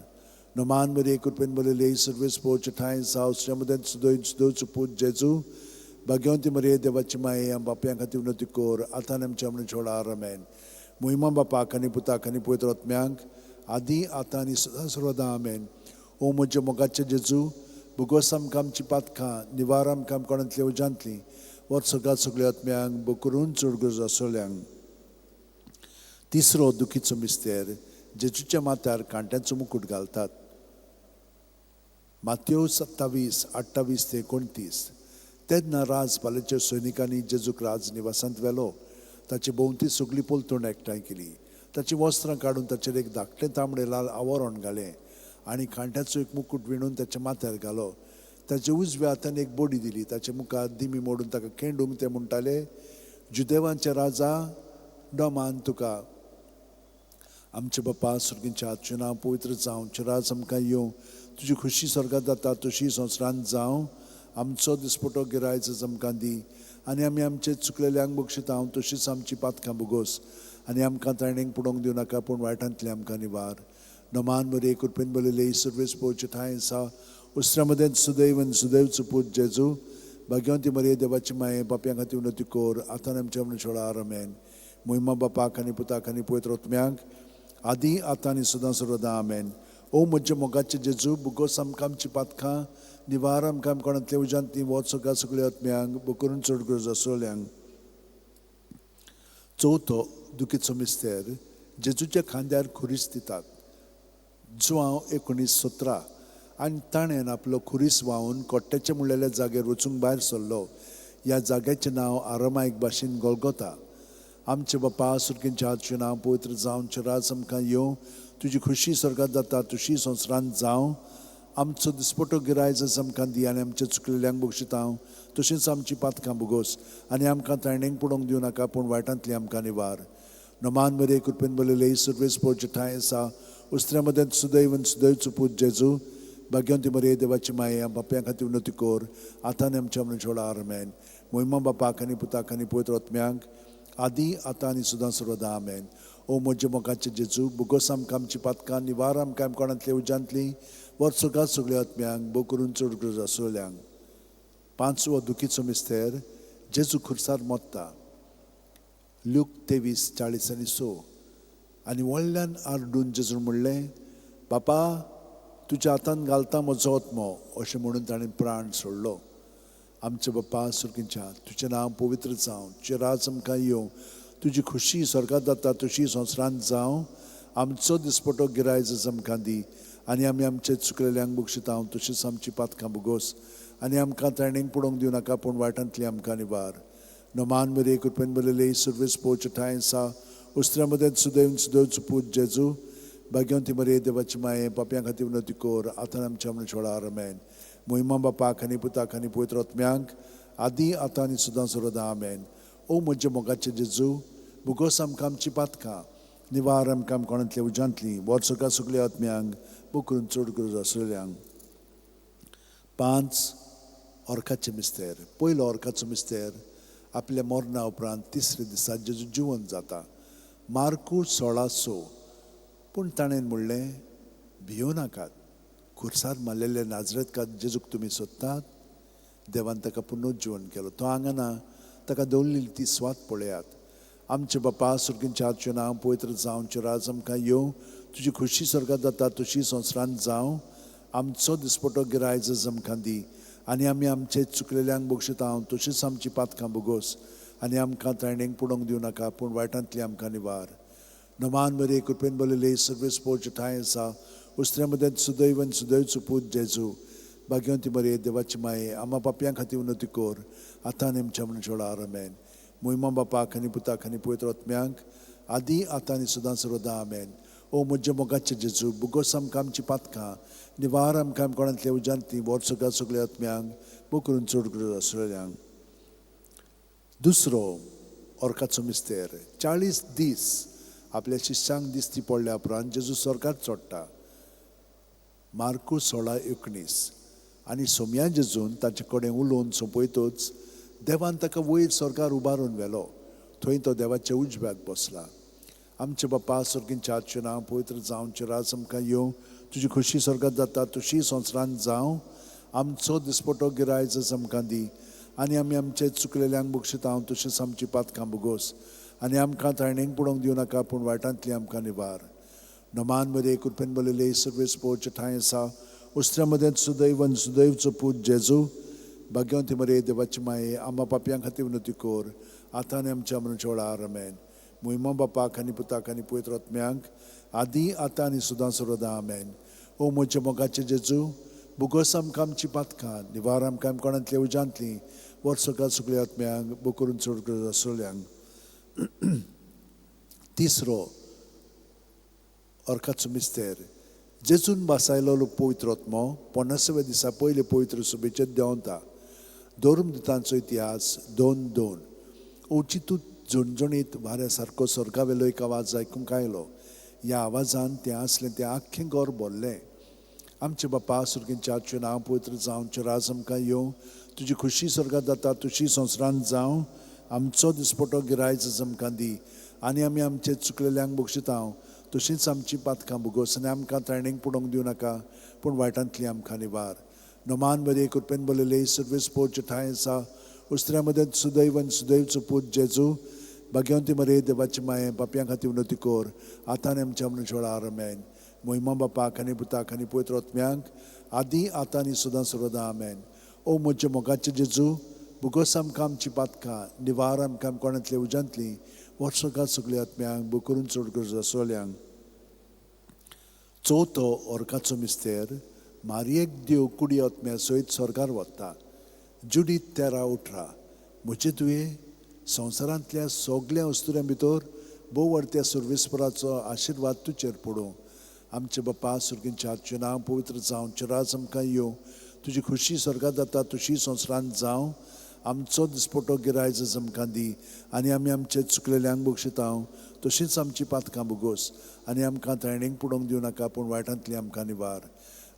नोमान मरे कृपेन बरयले सर्वेस पोवचे ठांय आसा उस्त्र्या मदें सुदैवचो पूज जेजू भाग्यवंती मरिये देवाची माये बापयां खातीर विनंती कर आतां आनी आमच्या मरणा वेळार आमेन मोहिमा बापाक आनी पुताक आनी पवित्र आत्म्यांक आदी आतां आनी सदां सर्वदा आमेन ओ म्हज्या मोगाचे जेजू बुगोस आमकां आमची पातकां निवार आमकां कोणांतल्या उजांतली वर्सका सगळ्या आत्म्यांक बूक करून चड गरज आसलेल्यांक तिसरो दुखीचो मिस्तेर जेजूच्या माथ्यार कांट्याचो मुकूट घालतात माथ्यो 27:28-29 तेन्ना राजपालाच्या सैनिकांनी जेजूक राज निवासांत व्हेलो ताचे भोंवती सगळी पलतूण एकठांय केली ताची वस्त्रां काडून ताचेर एक धाकटें तांबडें लाल आवरण घालें आनी कांट्याचो एक मुकूट विणून ताच्या माथ्यार घालो ताच्या उजव्या हातान एक बोडी दिली ताच्या मुखार दिमी मोडून ताका खेंडूंक ते म्हणटाले जुदेवांचे राजा डोमान तुका आमचे बापा सुर्गींच्या नांव पवित्र जावचें राज आमकां येवं तुजी खुशी स्वर्गांत जाता तशी संवसारांत जावं आमचो दिसपटो गिरायज आमकां दी आनी आमी आमचे चुकलेल्यांक बक्षिता तशींच आमची पातकां बुगोस आनी आमकां तायणेक पडोवंक दिवं नाका पूण वायटांतली आमकां निवार नोमान मरे कृपेन बरयले सर्वेस पोवचे ठांय आसा उस्त्र्या मदें सुदैवचो पूज जेजू भाग्यवंती मरिये देवाची माये पापयां खातीर विनंती कर आतां आमच्या मरणा वेळार आमेन मोहिमा बापाक आनी पुताक आनी पवित्र आत्म्यांक आदी आतां आनी सदां सर्वदा आमेन ओ म्हज्या मोगाचे जेजू बुगोस आमकां आमची पातकां निवार आमकां कोणांतल्या उजांती वचका सगळ्या आत्म्यांक बूक करून चड गरज आसलेल्यांक चवथो दुखीचो मिस्तेर जेजूच्या खांद्यार खुरीस दितात. जुआंव 19:17 आनी ताणें आपलो खुरीस व्हांवून कोट्ट्याचे मुळ्ळेल्या जाग्यार वचूंक भायर सरलो. ह्या जाग्याचें नांव आरामायक भाशेन गोलगोथा. आमचे बापा सुर्गींच्या हातचें नांव पवित्र जावं, राज आमकां येवं, तुजी खुशी स्वर्गांत जाता तशी संवसारांत जावं. आमचो दिसपटो गिरायज आमकां दी आनी आमच्या चुकलेल्यांक बक्षितांव, तशेंच आमची पातकां भोगोस आनी आमकां तायणेक पडोवंक दिवं नाका, पूण वायटांतली आमकां निवार. नमान बरे कृपेन बरयले सर्वेस पोवचे ठांय आसा. उस्त्र्या मदें सुदैवन सुदैवचो पूत जेजू, भाग्यवंती मरे देवाची माये बापया खातीर उन्नती कोर, आतां आमच्या मनशां व्हड आमेन. मोहिमा बापाक आनी पुताक आनी पवित्र आत्म्यांक आदी आतां आनी सुद्दां सर्वदा आमेन. ओ म्हज्या मोगाचे जेजू, बुगोस आमकां आमची पातकां, निवार आमकां कोणांतले उजांतली, वर सगळ्या सगळ्या आत्म्यांक बो करून चड गरज आसलेल्यांक. पांचवो दुखीचो मिस्तेर जेजू खुर्सार मोत्ता. लूक 23:40-6 आनी व्हडल्यान आरडून जेजून म्हणलें, बापा तुज्या हातान घालता म्हजो आत्मो, अशें म्हणून ताणें प्राण सोडलो. आमचे बापा सुर्गींच्या, तुजें नांव पवित्र जावं, तुजें राज आमकां येवं, तुजी खुशी स्वर्गांत जाता तशी संवसारांत जावं. आमचो दिसपटो गिरायज आमकां दी आनी आमी आमचे चुकलेल्यांक बक्षितांव, तशीच आमची पातकां भोगोस आनी आमकां तायणेक पडोवंक दिवं नाका, पूण वायटांतली आमकां निवार. नमान बरे कृपेन बरयले सर्वेस पोवचे ठांय आसा. उस्त्र्या मदें सुदैवन सुदैवचो पूत जेजू, भाग्यवंती मरे देवाची माये पापयां खातीर उन्नती कोर, आतां आमच्या मनशां व्हड आमेन. मोहिमा बापाक आनी पुताक आनी पवित्र आत्म्यांक आदी आतां आनी सुद्दां सर्वदा आमेन. ओ म्हज्या मोगाचे जेजू, भुगोस आमकां आमची पातकां, निवार आमकां कोणांतले उजांतली, वर सगळ्या सगळ्या आत्म्यांक बो करून चड गरज आसलेल्यांक. 5 ऑर्काचे मिस्तेर. पयलो ऑर्काचो मिस्तेर आपल्या मरणा उपरांत तिसरे दिसा जेजू जिवंत जाता. मार्कूस 16:6. पूण ताणें म्हणलें, भियो नाकात, खुर्सार मारलेले नाजरेतकार जेजूक तुमी सोदतात, देवान ताका पुनरुज्जीवन केलो. तो हांगा ना, ताका दवरलेली ती स्वात पळयात. आमचे बापा सुर्गींच्या हातचें नांव पवित्र जावं, राज आमकां येवं, तुजी खुशी स्वर्गांत जाता तशी संवसारांत जावं. आमचो दिसपटो गिरायज आमकां दी आनी आमी आमचे चुकलेल्यांक बक्षितांव, तशीच आमची पातकां भोगोस आनी आमकां तायणेक पडोवंक दिवं नाका, पूण वायटांतली आमकां निवार. नमान बरे कृपेन बरयले सर्वेस पोवचे ठांय आसा. उस्त्र्या मदें सुदैवन सुदैवचो पूत जेजू, भाग्यवंती मरे देवाची माये आम्हा पापयां खातीर उन्नती कोर, आतां आनी आमच्या मनशां व्हड आमेन. मोहिमा बापाक आनी पुताक आनी पवित्र आत्म्यांक आदी आतां आनी सुद्दां सर्वदा आमेन. ओ म्हज्या मोगाचे जेजू, बुगोस आमकां आमची पातकां, निवार आमकां कोणांतले उजांतली, वर सगळ्या सगळ्या आत्म्यांक बो करून चड गरज आसलेल्यांक. दुसरो ऑर्काचो मिस्तेर. 40 दीस आपल्या शिश्यांक दिसती पडल्या उपरांत जेजू स्वर्गांत चडटा. मार्कूस 16:19. आनी सोमया जेजून ताचे कडेन उलोवन सोंपयतूच देवान ताका वयर स्वर्गार उबारून व्हेलो. थंय तो देवाच्या उजव्याक बसला. आमचे बापा सुर्गींच्या हातचें नांव पवित्र जावं, राज आमकां येवं, तुजी खुशी स्वर्गांत जाता तशी संवसारांत जावं. आमचो दिसपटो गिरायज आमकां दी आनी आमी आमचे चुकलेल्यांक बक्षितांव, तशेंच आमची पातकां भोगोस आनी आमकां तायणेक पडोवंक दिवं नाका, पूण वायटांतली आमकां निवार. नमान मरे कृपेन बरयले सर्वेस पोवचे ठांय आसा. उस्त्र्या मदें सुदैवन सुदैवचो पूत जेजू, भाग्यवंती मरे देवाची माये आम्हा पापयां खातीर उन्नती कोर, आतां आनी आमच्या मनशां व्हड आमेन. मोहिमा बापाक आनी पुताक आनी पवित्र आत्म्यांक आदी आतां आनी सुद्दां सर्वदा आमेन. ओ म्हज्या मोगाचे जेजू, बुगोस आमकां आमची पातकां, निवार आमकां कोणांतले उजांतली, वर सगळ्या सगळ्या आत्म्यांक बो करून चड गरज आसलेल्यांक. तिसरो ऑर्काचो मिस्तेर. जेजून बासायलो पवित्र आत्मो 50व्या दिसा पयले पवित्र सभेचेर देंवता. धर्मदुतांचो इतिहास 2:2. ओचितूत झणझणीत वाऱ्या सारको स्वर्गावेलो एक आवाज आयकूंक आयलो. ह्या आवाजान तें आसलें तें आख्खें घर भरलें. आमचे बापा सुर्गींच्या हातचें नांव पवित्र जावं, राज आमकां येवं, तुजी खुशी स्वर्गांत जाता तशी संवसारांत जावं. आमचो दिसपटो गिरायज आमकां दी आनी आमी आमचे चुकलेल्यांक बक्षितांव, तशींच आमची पातकां भोगोस आनी आमकां तायणेक पडोवंक दिवं नाका, पूण वायटांतली आमकां निवार. नमान बरे कृपेन बरयले सर्वेस पोवचे ठांय आसा. उस्त्र्या मदें सुदैवन सुदैवचो पूत जेजू, भाग्यवंती मरे देवाची माये पापयां खातीर उन्नती कोर, आतां आनी आमच्या मनशां व्हड आमेन. मोहिमा बापाक आनी पुताक आनी पवित्र आत्म्यांक आदी आतां आनी सुद्दां सर्वदा आमेन. ओ म्हज्या मोगाचे जेजू, बुगोस आमकां आमची पातकां, निवार आमकां कोणांतले उजांतली, वर्सोका सगळ्या आत्म्यांक बूक करून चड गरज आसलेल्यांक चवथो ओर्काचो मिस्तेर मारयेक देव कुडी आत्म्या सयत स्वर्गार वता. जुडीत 13:18 म्हजे तुवें संवसारांतल्या सगळ्या वस्तुऱ्यां भितर भोव व्हडत्या सर्वेस्पराचो आशिर्वाद तुजेर पडूं. आमचे बापा सुर्गींच्या हातचें नांव पवित्र जावं, चिरास आमकां येवं, तुजी खुशी स्वर्गात जाता तशी संवसारांत जावं. आमचो दिसपटो गिरायज आमकां दी आनी आमी आमचे चुकलेल्यांक बक्षितांव तशींच आमची पातकां बुगोस आनी आमकां तायणेक पडोवंक दिवं नाका पूण वायटांतली आमकां निवार.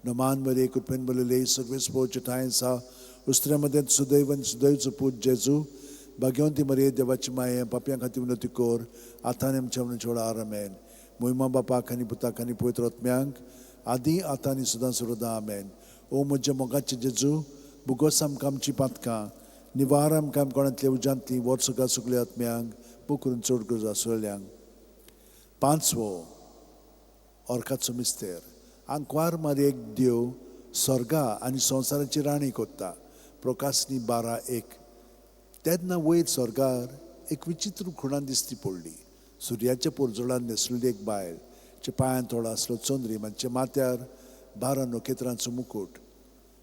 नमान बरे कृपेन बरयले सर्वेस्पोवचे ठांय आसा उस्त्र्या मदें सुदैव आनी सुदैवचो पूत जेजू भाग्यवंती मरे देवाची माये पापयां खातीर विनवती कोर आतां आनी आमच्या मनाच्या वेळार आमेन. मोहिमा बापाक आनी पुताक आनी पवित्र आत्म्यांक आदी आतां आनी सदां सर्वदा आमेन. ओ म्हज्या मोगाचे जेजू बुगोस आमकां आमची पातकां निवार आमकां कोणांतल्या उज्यांतली वर्सुका सगळ्या आत्म्यांक बूक करून चड गरज आसलेल्यांक. पांचवो ओर्काचो मिस्तेर आंकवार मारयेक देव स्वर्गा आनी संवसाराची राणी कोत्ता. प्रकाशनी 12:1 तेन्ना वयर स्वर्गार एक विचित्र खुणां दिसती पडली. सुर्याच्या पोरजोळान न्हेसलेली एक बायल, चे पांयां थोडो आसलो चंद्री, मातच्या माथ्यार 12 नखेत्रांचो मुकुट.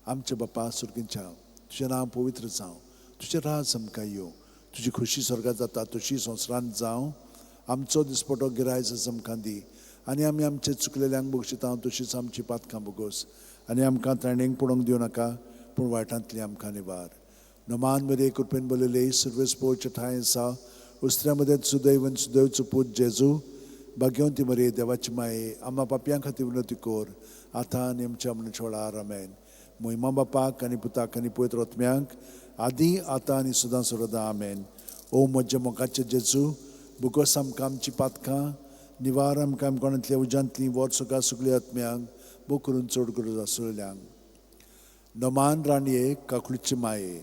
आमचे बापा सुर्गींच्या तुजें नांव पवित्र जावं, तुजें राज आमकां येवं, तुजी खुशी स्वर्गात जाता तशी संवसारांत जावं. आमचो दिसपटो गिरायज आमकां दी आनी आमी आमचे चुकलेल्यांक बक्षितांव तशींच आमची पातकां बुगोस आनी आमकां तायणेक पडोवंक दिवं नाका पूण वायटांतली आमकां निवार. नमान मरे कृपेन बरयले सर्वेस्पोवचे ठांय आसा उस्त्र्या मदें सुदैव आनी सुदैवचो पूत जेजू भाग्यवंती मरे देवाची माये आम्हा पापयां खातीर विनवती कोर आतां आनी आमच्या मनाच्या वेळार आमेन. मोहिमा बापाक आनी पुताक आनी पवित्र आत्म्यांक आदी आतां आनी सदां सर्वदा आमेन. ओ म्हज्या मोगाचे जेजू बुगोस आमकां आमची पातकां निवार आमकां कोणांतल्या उज्यांतली वर्सुका सगळ्या आत्म्यांक बूक करून चड गरज आसलेल्यांक. नमान राणये काकुळीचे माये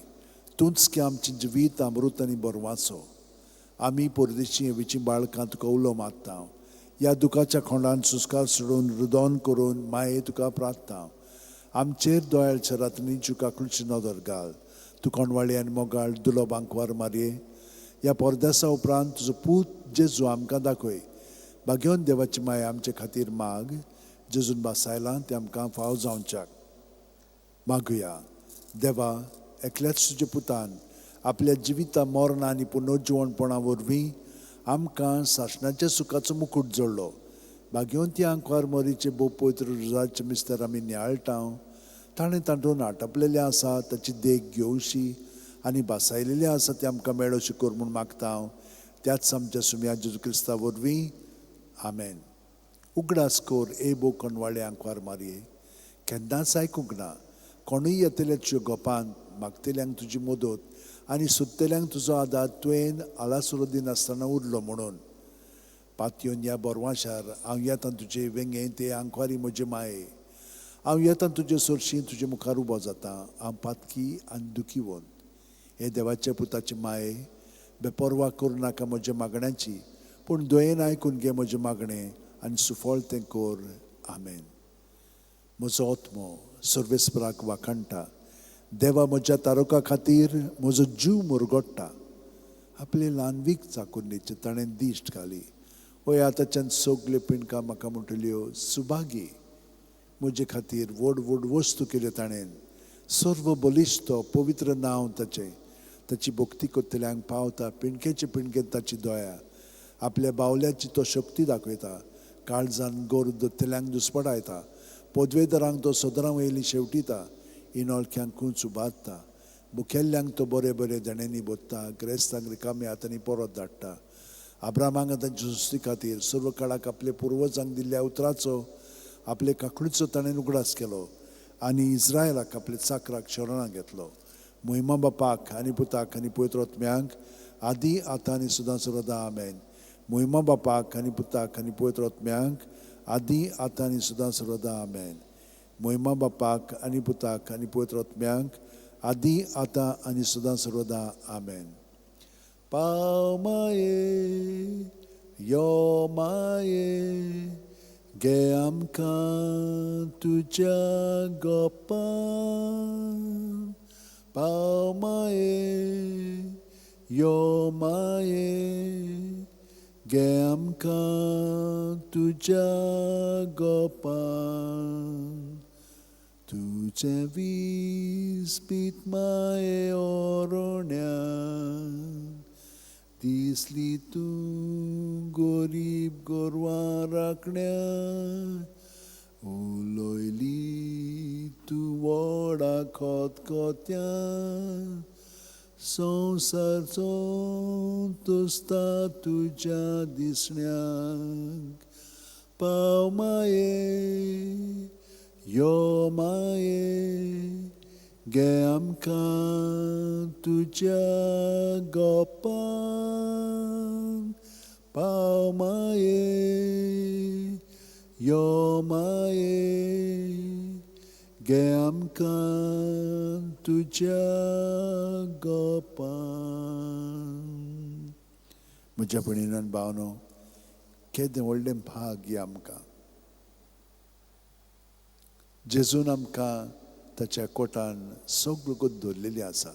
तूंच की आमचें जिवीत अमृत आनी बरवाचो. आमी परदेशी हेवेची बाळकां तुका उलो मागता. ह्या दुखाच्या खोंडान सुस्कार सोडून रुदोन करून माये तुका प्रार्थना. आमचेर दोयाळच्या रात्री काकुळची नदर घाल. तूं कोणवाळी आनी मोगाळ दुलो बांकवार मारये ह्या परदेसा उपरांत तुजो पूत जेजू आमकां दाखय. भाग्यवंत देवाची माये आमचे खातीर माग. जेजून बासायलां तें आमकां फाव जावच्याक मागुया. देवा एकल्याच तुजे पुतान आपल्या जिविता मरणा आनी पुनर्जिवणपणा वरवीं आमकां सासणाच्या सुखाचो मुकुट जोडलो. भाग्यवंती आंकवार मोरीचे भोव पवित्र रुजाचे मिस्तर आमी नियाळटाव. ताणें तांतून आटपलेलें आसा ताची देख घेवशी आनी बासायलेलें आसा तें आमकां मेळोशी कोर म्हूण मागता. त्याच आमच्या सुम्या जेजू क्रिस्ता वरवीं आमेन. उगडास कोर ए बो कोणवाळे आंकवार मारये केन्नाच आयकूंक ना. कोणूय येतले तुज्या गोपांत मागतल्यांक तुजी मदत आनी सोदतल्यांक तुजो आदार तुवें आलासुरो दिनासतना उरलो म्हणून. पातयोन ह्या बोरवाशार हांव येतां तुजे वेंगे ते आंकवारी म्हजे माये. हांव येतां तुजे सोरशीं तुजे मुखार उबो जाता. हांव पातकी आनी दुखीवंत. हे देवाच्या पुताचे माये बेपरवा करूं नाका म्हज्या मागण्यांची पूण दुयेन आयकून घे म्हजें मागणें आनी सुफळ तें कोर. आमेन. म्हजो आत्मो सर्वेस्पराक वाखाणटा. देवा म्हज्या तारका खातीर म्हजो जीव मुरगोडटा. आपले ल्हानवीक चाकुर्णेचे ताणें दिश्ट घाली. वय आतांच्यान सगल्यो पिणकां म्हाका म्हणटल्यो सुभागी. म्हजे खातीर व्हड व्हड वस्तू केल्यो ताणें. सर्व बलिश्ट पवित्र नांव ताचें. ताची भक्ती करतल्यांक पावता. पिणकेचे पिणकेन ताची दोया. आपल्या बावल्याची तो शक्ती दाखयता. काळजान गोर दोत्तल्यांक दुस्पटायता. पदवेदारांक तो सदरां वयली शेवटिता. इनोळख्यांक खूंच उबारता. मुखेल्ल्यांक तो बरे बरे देण्यांनी बोदता. क्रेस्तांक रिकामे हातांनी परत धाडटा. अब्रामांक तांचे सुस्ती खातीर सर्व काळाक आपले पुर्वजांक दिल्ल्या उतराचो आपले काकुळीचो ताणें उगडास केलो आनी इस्रायलाक आपले चाकराक शरणां घेतलो. मोहिमा बापाक आनी पुताक आनी पवित्र आत्म्यांक आदी आतां आनी सदां सर्वदा आमेन. मोहिमा बापाक आनी पुताक आनी पवित्र आत्म्यांक आदी आतां आनी सदां सर्वदा आमेन. मोहिमा बापाक आनी पुताक आनी पवित्र आत्म्यांक आदी आतां आनी सदां सर्वदा आमेन. पाव माये यो माये गे आमकां तुज्या गोपान. पाव माये यो माये गे आमकां तुज्या गोपान तुझे विस्पीत माये ओरोण्यान दिसली तूं गरीब गोरवां राखण्या उलोयली तूं व्हडा खोतकोत्या संवसार संतोस्ता तुज्या दिसण्याक पाव माये यो माये गे आमकां तुज्या गोपान पाव माये यो माये गे आमकां तुज्या गोपान. म्हज्या भयणीन भावनो केदें व्हडलें भाग्य आमकां जेजून आमकां ताच्या कोटान सगळ्यो गत दवरलेली आसा.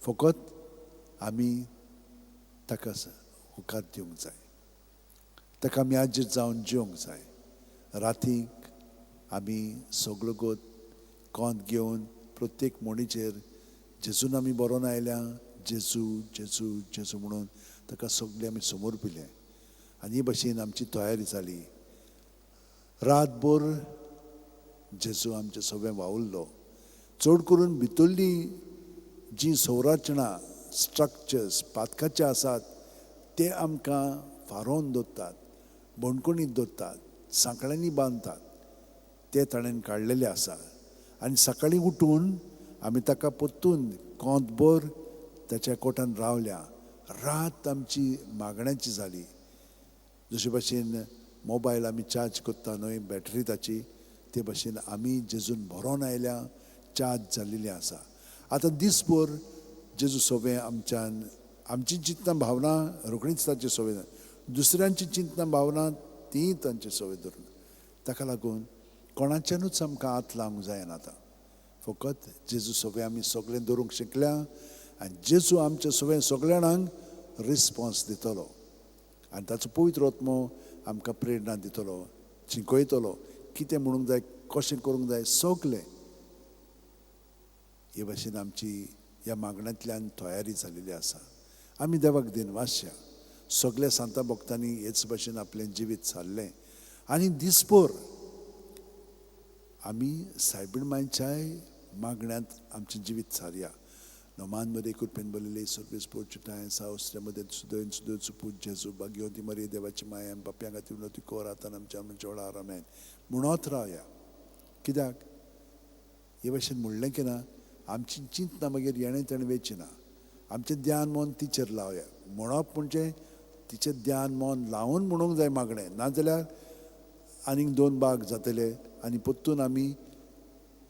फकत आमी ताका होकार दिवंक जाय, ताका आमी आजीर जावन जिवंक जाय. रातीक आमी सगळ्यो गत कोंत घेवन प्रत्येक मोणीचेर जेजून आमी बरोवन आयल्या जेजू जेजू जेजू म्हणून ताका सगळें आमी समोर पिलें आनी हे भाशेन आमची तयारी जाली. रातभर जेजू आमचे सगळें वावुरलो. चड करून भितरली जी संरचना स्ट्रक्चर्स पातकाचे आसात ते आमकां फारोवन दवरतात, बणकुणीत दवरतात, सांकळ्यांनी बांदतात, ते ताणें काडलेले आसा. आनी सकाळीं उठून आमी ताका परतून कोंतभर ताच्या कोटान रावल्या. रात आमची मागण्याची जाली. जशे भशेन मोबायल आमी चार्ज करता न्हय बॅटरी ताची, ते भशेन आमी जेजून भरोवन आयल्या, चार्ज जाल्लेली आसा. आतां दिसभर जेजू सगळें आमच्यान आमची चिंतना भावना रोखडीच ताची सवय, दुसऱ्यांची चिंतना भावना तीय तांची सवय धरून. ताका लागून कोणाच्यानूच आमकां हात लावंक जायना. आतां फकत जेजू सगळें आमी सगळें धरूंक शिकल्या आनी जेजू आमच्या सगळ्या जाणांक रिस्पॉन्स दितलो आनी ताचो पवित्र आत्मो आमकां प्रेरणा दितलो, शिकयतलो कितें म्हणूंक जाय, कशें करूंक जाय, सगळें. हे भाशेन आमची ह्या मागण्यांतल्यान तयारी जाल्लेली आसा. आमी देवाक दिनवासया. सगळ्या सांता भक्तांनी हेच भाशेन आपलें जिवीत सारलें आनी दिसभर आमी सायबीण मांयच्याय मागण्यांत आमचें जिवीत सारया. नोमान मरे कृपेन बरलेले सर्वेस पोर्चुटाय सावस्त्या मध्ये सुदैन सुदैच पूज जेजू भाग्यवती मरी देवाची माया बाप्या खातीर उलोवती कोर आतां आमच्या आमच्या वेळार आमेन म्हणत रावया. कित्याक हे भाशेन म्हणलें की ना आमची चिंतना मागीर येणें तेणें वेची ना. आमचें ध्यान मन तिचेर लावया. म्हणप म्हणजे तिचें ध्यान मन लावन म्हणूंक जाय मागणें, नाजाल्यार आनीक 2 भाग जातले आनी परतून आमी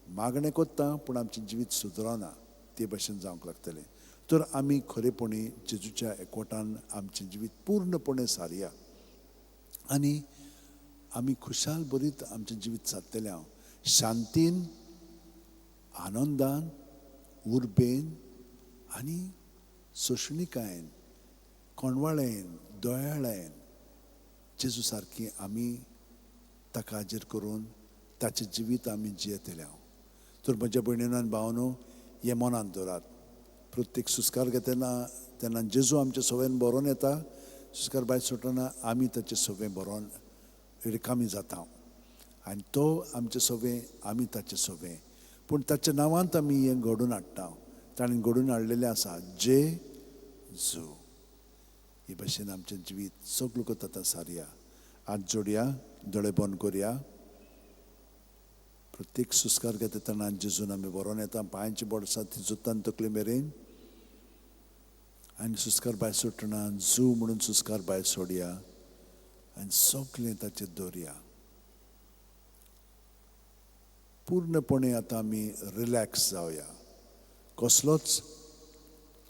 मागणें कोत्ता पूण आमचें जिवीत सुदरना, ते भाशेन जावंक लागतलें. तर आमी खरेपणी जेजूच्या एकवटान आमचें जिवीत पूर्णपणे सारया आनी आमी खुशाल बरीत आमचें जिवीत सारतलें. हांव शांतीन, आनंदान, उर्बेन आनी सोशणिकायेन, कोणवाळेन, दोयाळेन जेजू सारकी आमी ताका हाजीर करून ताचें जिवीत आमी जियेतले. हांव तर म्हज्या भयणीनान भावनो हे मनांत दवरात. प्रत्येक सुस्कार घेतना तेन्ना जेजू आमच्या सवयेन बरोवन येता. सुस्कार भायर सुटना आमी ताचें सगळें बरोवन रिकामी जाता आनी तो आमचें सगळें आमी ताचें सगळें. पूण ताच्या नांवांत आमी हें घडोवन हाडटा. ताणें घडोवन हाडलेलें आसा जेजू. हे भाशेन आमचें जिवीत सगळें गत आतां सारया. हात जोडया, दोळे बंद करया. प्रत्येक सुस्कार घेता तेन्ना जेजून आमी बरोवन येता. पांयांची बोडसां ती जुत्तान तकले मेरेन आनी सुस्कार भायर सुटना जू म्हणून सुस्कार भायर सोडया आनी सगळें ताचेर दवरया. पूर्णपणे आतां आमी रिलॅक्स जावया. कसलोच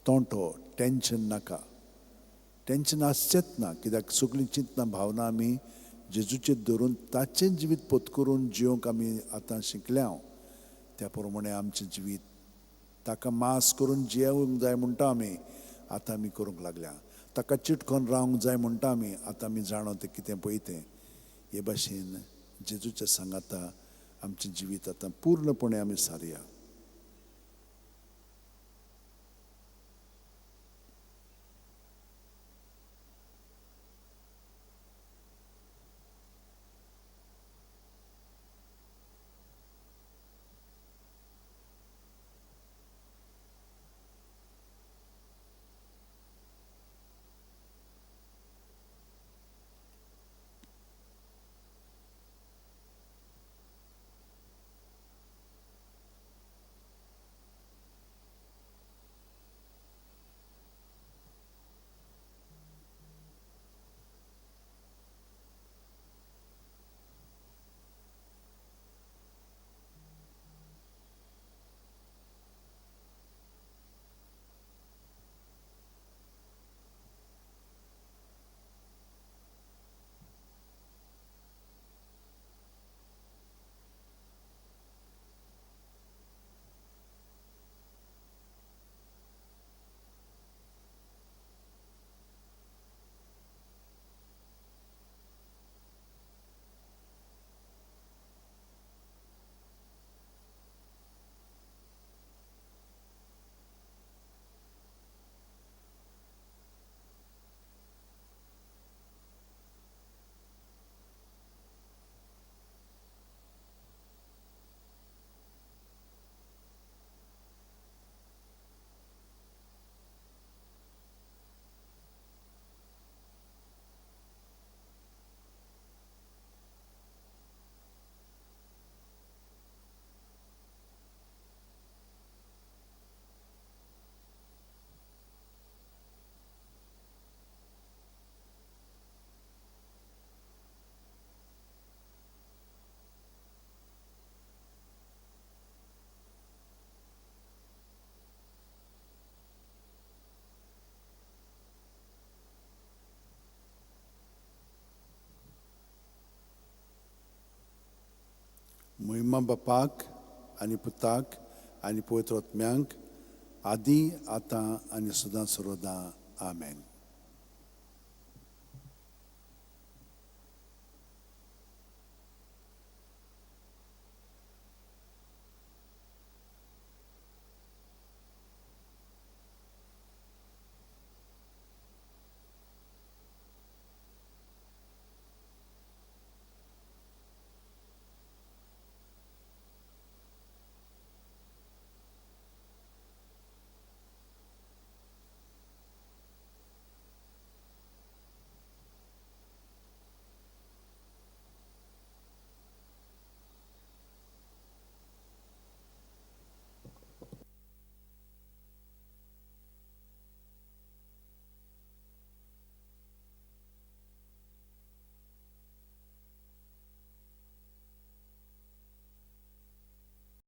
तोंटो टेन्शन नाका. टेन्शन आसचेंच ना. कित्याक सगळीं चिंतना भावना आमी जेजूचेर धरून ताचें जिवीत पोत करून जिवंक आमी आतां शिकल्या. त्या प्रमाणे आमचें जिवीत ताका मास करून जियेवंक जाय म्हणटा आमी आतां आमी करूंक लागल्या. ताका चिटकोन रावंक जाय म्हणटा आमी. आतां आमी जाणो तें कितें पळयतें. हे भाशेन जेजूच्या सांगाता आमचें जिवीत आतां पूर्णपणे आमी सारया. महिमा बापाक आनी पुताक आनी पवित्र आत्म्यांक आदी आतां आनी सदां सर्वदा आमेन.